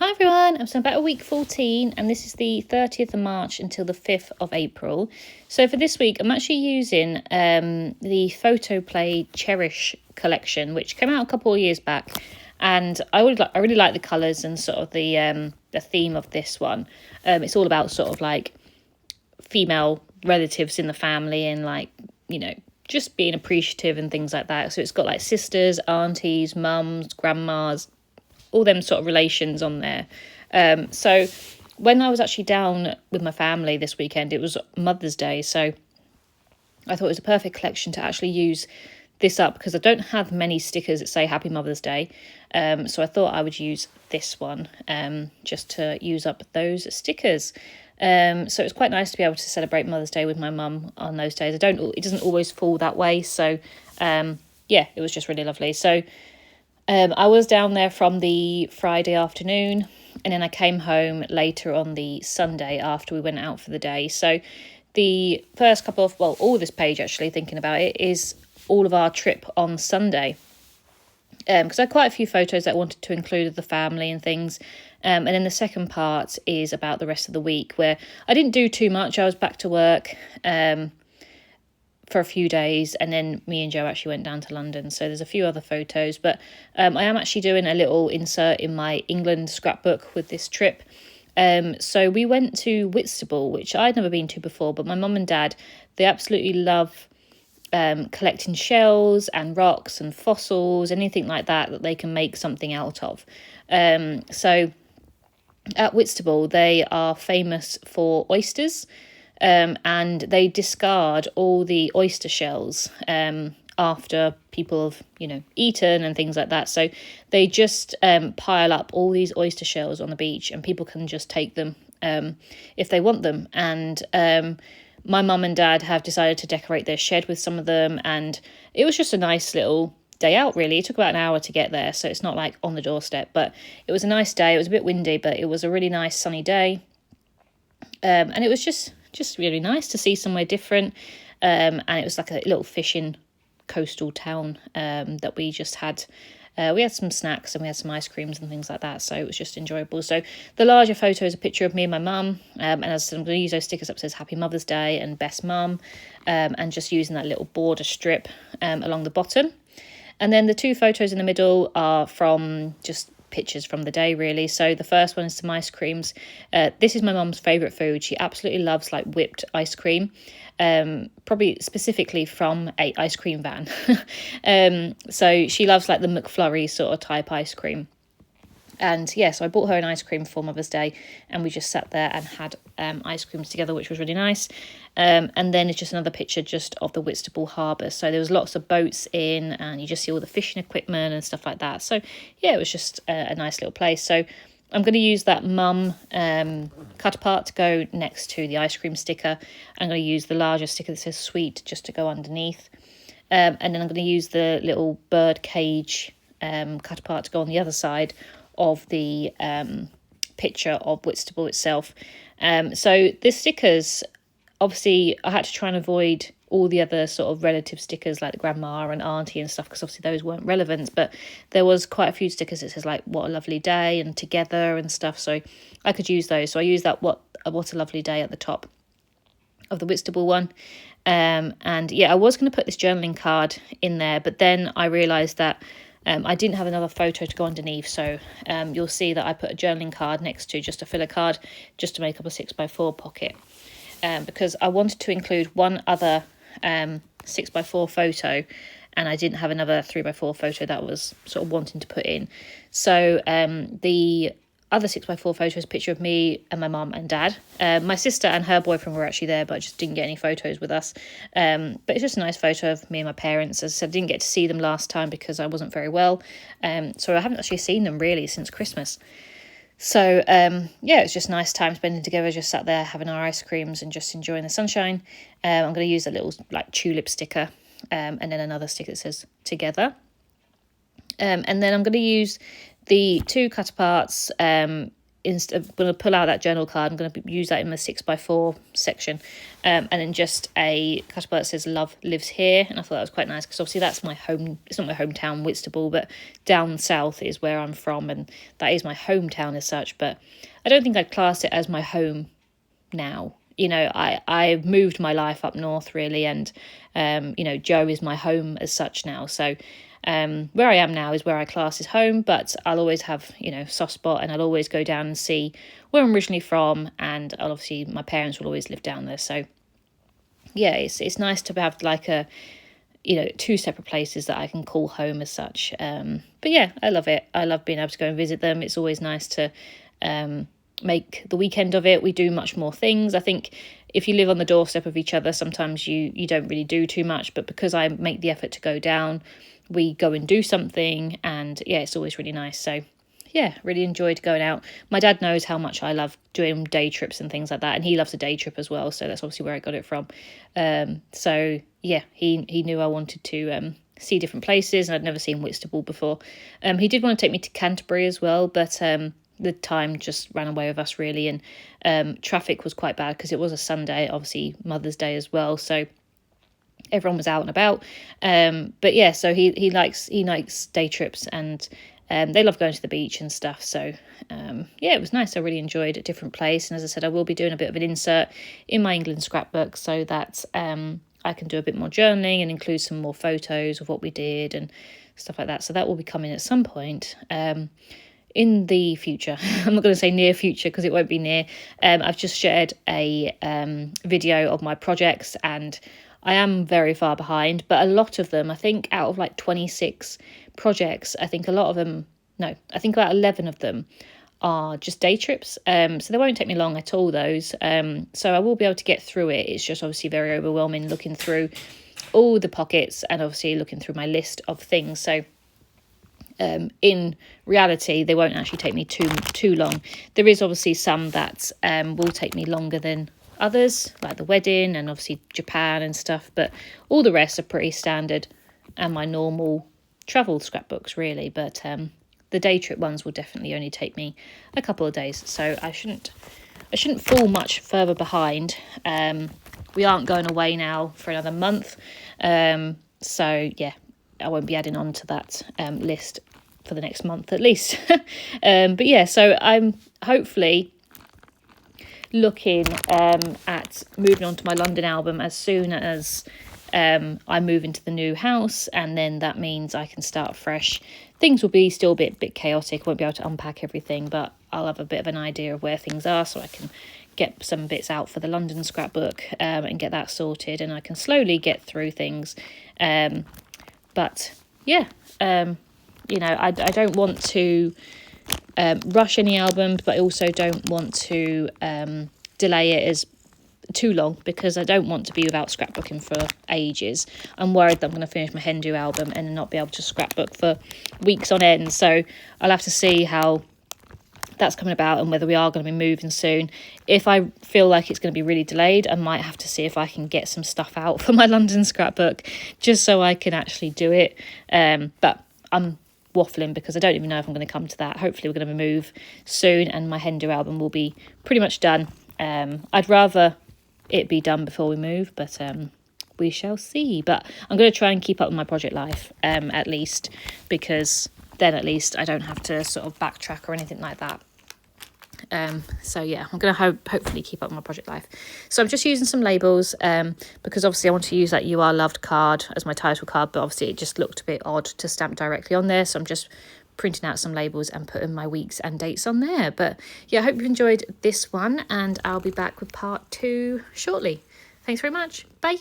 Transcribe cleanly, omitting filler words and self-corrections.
Hi everyone, so I'm back at week 14 and this is the 30th of March until the 5th of April. So for this week I'm actually using the Photoplay Cherish collection, which came out a couple of years back, and I really like the colours and sort of the theme of this one. It's all about sort of like female relatives in the family and like, you know, just being appreciative and things like that. So it's got like sisters, aunties, mums, grandmas, all them sort of relations on there. So when I was actually down with my family this weekend, it was Mother's Day, so I thought it was a perfect collection to actually use this up, because I don't have many stickers that say Happy Mother's Day. So I thought I would use this one just to use up those stickers. So it's quite nice to be able to celebrate Mother's Day with my mum on those days. It doesn't always fall that way, so yeah, it was just really lovely. So I was down there from the Friday afternoon, and then I came home later on the Sunday after we went out for the day. So the first couple of, well, all this page actually, thinking about it, is all of our trip on Sunday. Because I had quite a few photos that I wanted to include of the family and things. And then the second part is about the rest of the week, where I didn't do too much. I was back to work for a few days, and then me and Joe actually went down to London, so there's a few other photos, but I am actually doing a little insert in my England scrapbook with this trip. So we went to Whitstable, which I'd never been to before, but my mum and dad, they absolutely love collecting shells and rocks and fossils, anything like that they can make something out of. So at Whitstable, they are famous for oysters. And they discard all the oyster shells after people have, eaten and things like that. So they just pile up all these oyster shells on the beach, and people can just take them if they want them. And my mum and dad have decided to decorate their shed with some of them, and it was just a nice little day out, really. It took about an hour to get there, so it's not like on the doorstep, but it was a nice day. It was a bit windy, but it was a really nice sunny day. And it was just really nice to see somewhere different, and it was like a little fishing coastal town that we just had. We had some snacks and we had some ice creams and things like that, so it was just enjoyable. So the larger photo is a picture of me and my mum, and as I said, I'm going to use those stickers up that says Happy Mother's Day and Best Mum, and just using that little border strip along the bottom. And then the two photos in the middle are from just pictures from the day, really. So the first one is some ice creams. This is my mum's favourite food. She absolutely loves like whipped ice cream, probably specifically from a ice cream van. So she loves like the McFlurry sort of type ice cream. And yeah, so I bought her an ice cream for Mother's Day, and we just sat there and had ice creams together, which was really nice. And then it's just another picture just of the Whitstable Harbour. So there was lots of boats in, and you just see all the fishing equipment and stuff like that. So yeah, it was just a nice little place. So I'm going to use that mum cut apart to go next to the ice cream sticker. I'm going to use the larger sticker that says sweet just to go underneath. And then I'm going to use the little bird cage cut apart to go on the other side of the picture of Whitstable itself. So the stickers, obviously I had to try and avoid all the other sort of relative stickers like the grandma and auntie and stuff, because obviously those weren't relevant, but there was quite a few stickers that says like what a lovely day and together and stuff, so I could use those. So I used that what a lovely day at the top of the Whitstable one. And yeah, I was going to put this journaling card in there, but then I realised that I didn't have another photo to go underneath, so you'll see that I put a journaling card next to just a filler card just to make up a 6x4 pocket, because I wanted to include one other 6x4 photo, and I didn't have another 3x4 photo that I was sort of wanting to put in. So the other 6x4 photo is a picture of me and my mum and dad. My sister and her boyfriend were actually there, but I just didn't get any photos with us. But it's just a nice photo of me and my parents. As I said, I didn't get to see them last time because I wasn't very well. So I haven't actually seen them really since Christmas. So yeah, it's just a nice time spending together, just sat there having our ice creams and just enjoying the sunshine. I'm going to use a little like tulip sticker, and then another sticker that says together. And then I'm going to use the two cut aparts I'm going to pull out that journal card. I'm going to use that in my 6x4 section, and then just a cutterpart that says "Love lives here," and I thought that was quite nice because obviously that's my home. It's not my hometown, Whitstable, but down south is where I'm from, and that is my hometown as such. But I don't think I'd class it as my home now. You know, I've moved my life up north really, and you know, Joe is my home as such now. So where I am now is where I class as home, but I'll always have, you know, soft spot, and I'll always go down and see where I'm originally from, and obviously my parents will always live down there. So yeah, it's nice to have like a, you know, two separate places that I can call home as such. But yeah, I love it. I love being able to go and visit them. It's always nice to make the weekend of it. We do much more things. I think if you live on the doorstep of each other, sometimes you don't really do too much, but because I make the effort to go down, we go and do something, and yeah, it's always really nice. So yeah, really enjoyed going out. My dad knows how much I love doing day trips and things like that, and he loves a day trip as well, so that's obviously where I got it from. So yeah, he knew I wanted to see different places, and I'd never seen Whitstable before. He did want to take me to Canterbury as well, but the time just ran away with us really, and traffic was quite bad because it was a Sunday, obviously Mother's Day as well, so everyone was out and about. But yeah, so he likes day trips, and they love going to the beach and stuff. So yeah, it was nice. I really enjoyed a different place, and as I said, I will be doing a bit of an insert in my England scrapbook so that I can do a bit more journaling and include some more photos of what we did and stuff like that. So that will be coming at some point in the future. I'm not going to say near future because it won't be near. I've just shared a video of my projects, and I am very far behind, but a lot of them, I think out of like 26 projects, I think about 11 of them are just day trips. So they won't take me long at all, those. So I will be able to get through it. It's just obviously very overwhelming looking through all the pockets and obviously looking through my list of things. So in reality, they won't actually take me too long. There is obviously some that will take me longer than others, like the wedding and obviously Japan and stuff, but all the rest are pretty standard and my normal travel scrapbooks really. But the day trip ones will definitely only take me a couple of days, so I shouldn't fall much further behind. We aren't going away now for another month, so yeah, I won't be adding on to that list for the next month at least. But yeah, so I'm hopefully looking at moving on to my London album as soon as I move into the new house, and then that means I can start fresh. Things will be still a bit chaotic. I won't be able to unpack everything, but I'll have a bit of an idea of where things are, so I can get some bits out for the London scrapbook and get that sorted, and I can slowly get through things. But yeah, you know, I don't want to rush any albums, but I also don't want to delay it as too long, because I don't want to be without scrapbooking for ages. I'm worried that I'm going to finish my Hindu album and not be able to scrapbook for weeks on end. So I'll have to see how that's coming about and whether we are going to be moving soon. If I feel like it's going to be really delayed, I might have to see if I can get some stuff out for my London scrapbook just so I can actually do it. But I'm waffling because I don't even know if I'm going to come to that. Hopefully we're going to move soon and my Hindu album will be pretty much done. I'd rather it be done before we move, but we shall see. But I'm going to try and keep up with my project life at least, because then at least I don't have to sort of backtrack or anything like that. So yeah, I'm going to hopefully keep up with my project life. So I'm just using some labels because obviously I want to use that "You Are Loved" card as my title card, but obviously it just looked a bit odd to stamp directly on there, so I'm just printing out some labels and putting my weeks and dates on there. But yeah, I hope you've enjoyed this one, and I'll be back with part 2 shortly. Thanks very much. Bye.